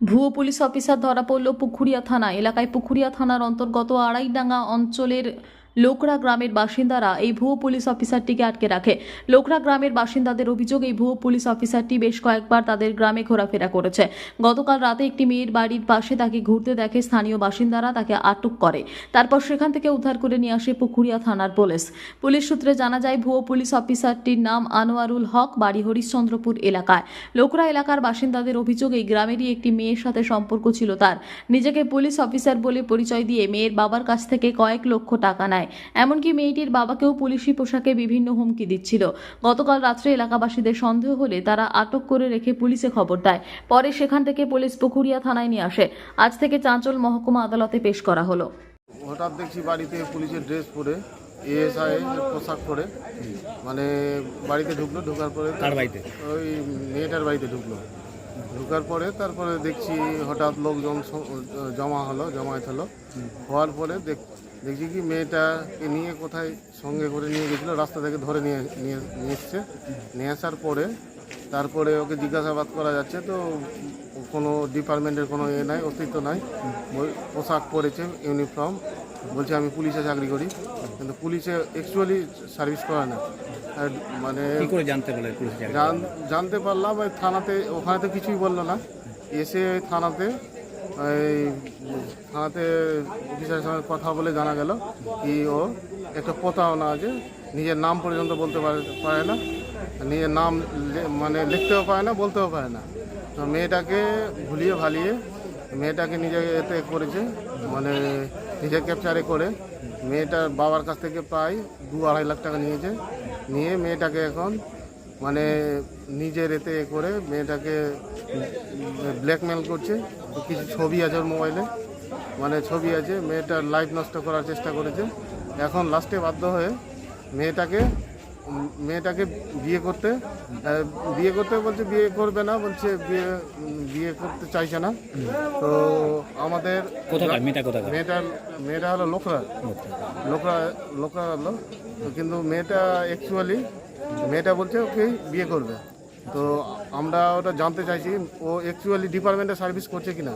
ভুয়ো police officer ধরা পড়ল পুখুরিয়া থানা এলাকায়। পুখুরিয়া থানার অন্তর্গত আড়াইডাঙ্গা অঞ্চলের লোকরা গ্রামের বাসিন্দারা এই ভুয়ো পুলিশ অফিসারটিকে আটকে রাখে। লোকরা গ্রামের বাসিন্দাদের অভিযোগ, এই ভুয়ো পুলিশ অফিসারটি বেশ কয়েকবার তাদের গ্রামে ঘোরাফেরা করেছে। গতকাল রাতে একটি মেয়ের বাড়ির পাশে তাকে ঘুরতে দেখে স্থানীয় বাসিন্দারা, তাকে আটক করে। তারপর সেখান থেকে উদ্ধার করে নিয়ে আসে পুখুরিয়া থানার পুলিশ। পুলিশ সূত্রে জানা যায়, ভুয়ো পুলিশ অফিসারটির নাম আনোয়ারুল হক, বাড়ি হরিশ্চন্দ্রপুর এলাকায়। লোকরা এলাকার বাসিন্দাদের অভিযোগ, এই গ্রামেরই একটি মেয়ের সাথে সম্পর্ক ছিল তার। নিজেকে পুলিশ অফিসার বলে পরিচয় দিয়ে মেয়ের বাবার কাছ থেকে কয়েক লক্ষ টাকা নেয়। এমনকি মেয়েটির বাবাকেও পুলিশি পোশাকে বিভিন্ন হুমকি দিচ্ছিল। গতকাল রাত্রে এলাকাবাসীদের সন্দেহ হলে তারা আটক করে রেখে পুলিশে খবর দেয়। পরে সেখান থেকে পুলিশ পুখুরিয়া থানায় নিয়ে আসে। আজ থেকে চাঁচল মহকুমা আদালতে পেশ করা হলো। হঠাৎ দেখছি বাড়িতে পুলিশের ড্রেস পরে, এএসআই পোশাক পরে মানে বাড়িতে ঢুকলো। ঢোকার পরে কার বাড়িতে? ওই মেয়েটার বাড়িতে ঢুকলো। ঢোকার পরে তারপরে দেখছি হঠাৎ লোকজন জমায়েত হলো। হওয়ার পরে দেখছি কি মেয়েটাকে নিয়ে কোথায় সঙ্গে করে নিয়ে গেছিলো, রাস্তা থেকে ধরে নিয়ে এসছে। নিয়ে আসার পরে তারপরে ওকে জিজ্ঞাসাবাদ করা যাচ্ছে, তো কোনো ডিপার্টমেন্টের কোনো নাই, অস্তিত্ব নাই। পোশাক পরেছে, ইউনিফর্ম, বলছে আমি পুলিশে চাকরি করি, কিন্তু পুলিশে অ্যাকচুয়ালি সার্ভিস করে না। মানে কি করে জানতে বলে পুলিশ? জানতে পারলাম ওই থানাতে, ওখানে তো কিছুই বললো না। এসে ওই থানাতে অফিসারের সঙ্গে কথা বলে জানা গেল কি ও একটা প্রতারণা আছে, নিজের নাম পর্যন্ত বলতে পারে না, নিজের নাম মানে লিখতেও পারে না, বলতেও পারে না। তো মেয়েটাকে ভুলিয়ে ভালিয়ে মেয়েটাকে নিজে এতে করেছে, মানে নিজে ক্যাপচারে করে মেয়েটার বাবার কাছ থেকে প্রায় 2-2.5 লাখ টাকা নিয়েছে। নিয়ে মেয়েটাকে এখন মানে নিজের এতে করে মেয়েটাকে ব্ল্যাকমেল করছে। কিছু ছবি আছে ওর মোবাইলে, মানে ছবি আছে, মেয়েটার লাইফ নষ্ট করার চেষ্টা করেছে। এখন লাস্টে বাধ্য হয়ে মেয়েটাকে বিয়ে করতে বলছে, বিয়ে করবে না বলছে, বিয়ে করতে চাইছে না। তো আমাদের মেয়েটা হলো লোকরা হলো, কিন্তু মেয়েটা বলছে ওকে বিয়ে করবে। তো আমরা ওটা জানতে চাইছি ও অ্যাকচুয়ালি ডিপার্টমেন্টে সার্ভিস করছে কিনা।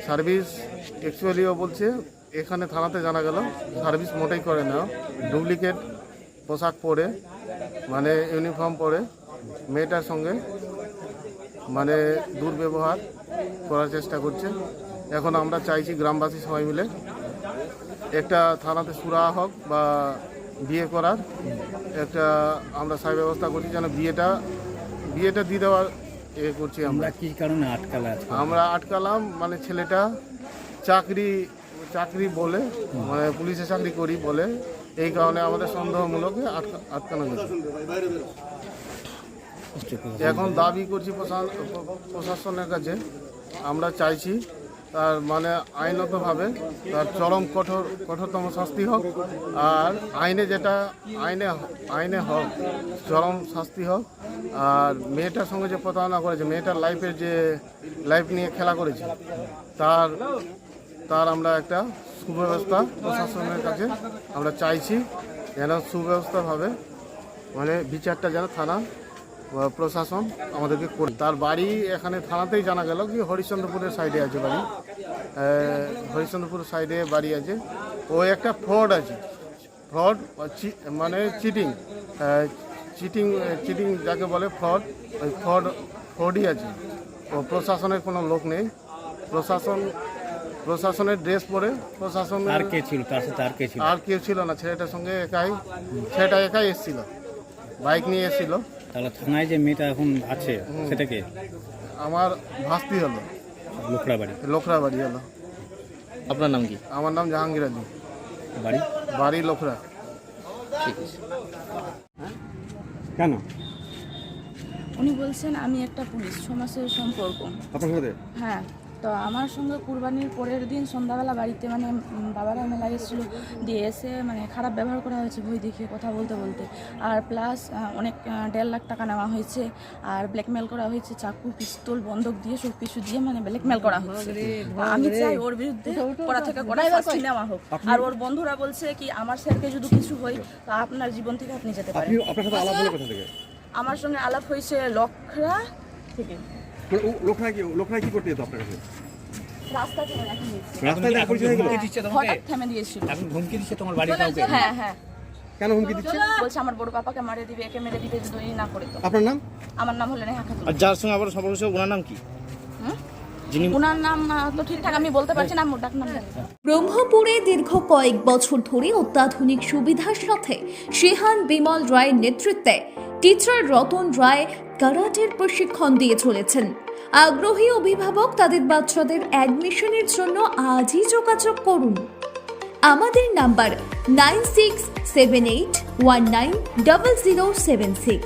সার্ভিস অ্যাকচুয়ালি ও বলছে, এখানে থানাতে জানা গেল সার্ভিস মোটেই করে না। ডুপ্লিকেট পোশাক পরে, মানে ইউনিফর্ম পরে মেয়েটার সঙ্গে মানে দুর্ব্যবহার করার চেষ্টা করছে। এখন আমরা চাইছি গ্রামবাসী সবাই মিলে একটা থানাতে সুরাহা হোক বা বিয়ে করার একটা আমরা সাই ব্যবস্থা করছি, যেন বিয়েটা দিয়ে দেওয়ার করছি। আমরা কি কারণে আমরা আটকালাম, মানে ছেলেটা চাকরি বলে, মানে পুলিশে চাকরি করি বলে, এই কারণে আমাদের সন্দেহমূলক আটকানো গেছে। এখন দাবি করছি প্রশাসনের কাছে, আমরা চাইছি তার মানে আইনতভাবে তার চরম কঠোরতম শাস্তি হোক, আর আইনে হোক চরম শাস্তি হোক। আর মেয়েটার সঙ্গে যে প্রতারণা করেছে, মেয়েটার লাইফ নিয়ে খেলা করেছে, তার আমরা একটা সুব্যবস্থা প্রশাসনের কাছে আমরা চাইছি, যেন সুব্যবস্থাভাবে মানে বিচারটা যেন থানা প্রশাসন আমাদেরকে করে। তার বাড়ি এখানে থানাতেই জানা গেল কি হরিশ্চন্দ্রপুরের সাইডে আছে বাড়ি, হরিশ্চন্দ্রপুর সাইডে বাড়ি আছে। ও একটা ফ্রড আছে, মানে চিটিং যাকে বলে ওই ফ্রডই আছে। ও প্রশাসনের কোনো লোক নেই, প্রশাসনের ড্রেস পরে প্রশাসন। আর কে ছিল তার সাথে? আর কেউ ছিল না, ছেলেটার সঙ্গে ছেলেটা একাই এসেছিল, বাইক নিয়ে এসেছিল। তাহলে থানায় যে মেয়েটা এখন আছে সেটা কে? আমার ভাস্তি হলো, লোকরা বাড়ি হলো। আপনার নাম কি? আমার নাম জাহাঙ্গীর আলী, বাড়ি লোকরা। ঠিক আছে। কেন উনি বলছেন আমি একটা পুলিশ, 6 মাসের সম্পর্ক আপনার সাথে? হ্যাঁ, তো আমার সঙ্গে কুরবানির পরের দিন সন্ধ্যাবেলা বাড়িতে মানে বাবারা মেলা এসেছিলো, দিয়ে এসে মানে খারাপ ব্যবহার করা হয়েছে, বই দেখিয়ে কথা বলতে আর প্লাস অনেক 1.5 লাখ টাকা নেওয়া হয়েছে, আর ব্ল্যাকমেল করা হয়েছে, চাকু পিস্তল বন্দুক দিয়ে সব কিছু দিয়ে মানে ব্ল্যাকমেল করা হচ্ছে। আমি চাই ওর বিরুদ্ধে কড়া থেকে কড়া শাস্তি নেওয়া হোক। আর ওর বন্ধুরা বলছে কি আমার স্যারকে যদি কিছু হয় তো আপনার জীবন থেকে আপনি যেতে পারেন। আপনার সাথে আলাপ হলো কোথা থেকে? আমার সঙ্গে আলাপ হয়েছে লখরা থেকে। লোকরা কি করতে যেত আপনার কাছে? রাস্তা থেকে এখন দিয়েছে। রাস্তায় দেখা পরিচয় হয়ে গেল? হঠাৎ থেমে দিয়েছিল। এখন হুমকি দিচ্ছে তোমার বাড়ির কাউকে? হ্যাঁ হ্যাঁ, কেন হুমকি দিচ্ছে? বলছে আমার বড় পাপাকে মারে দিবে, একে মেরে দিবে যদি না করে তো। আপনার নাম? আমার নাম হলো নেহা খাতুন। আর যার সঙ্গে আবার সম্পর্ক ছিল ওনার নাম কি? হুম? যিনি ওনার নাম তো ঠিকঠাক আমি বলতে পারছি না, মোটাক নাম জানি। ব্রহ্মপুরে দীর্ঘ কয়েক বছর ধরে অত্যাধুনিক সুবিধার সাথে শিহান বিমল রায়ের নেতৃত্বে টিচার রতন রায় কারাটের প্রশিক্ষণ দিয়ে চলেছেন। আগ্রহী অভিভাবক তাদের বাচ্চাদের অ্যাডমিশনের জন্য আজই যোগাযোগ করুন। আমাদের নাম্বার 9678190076।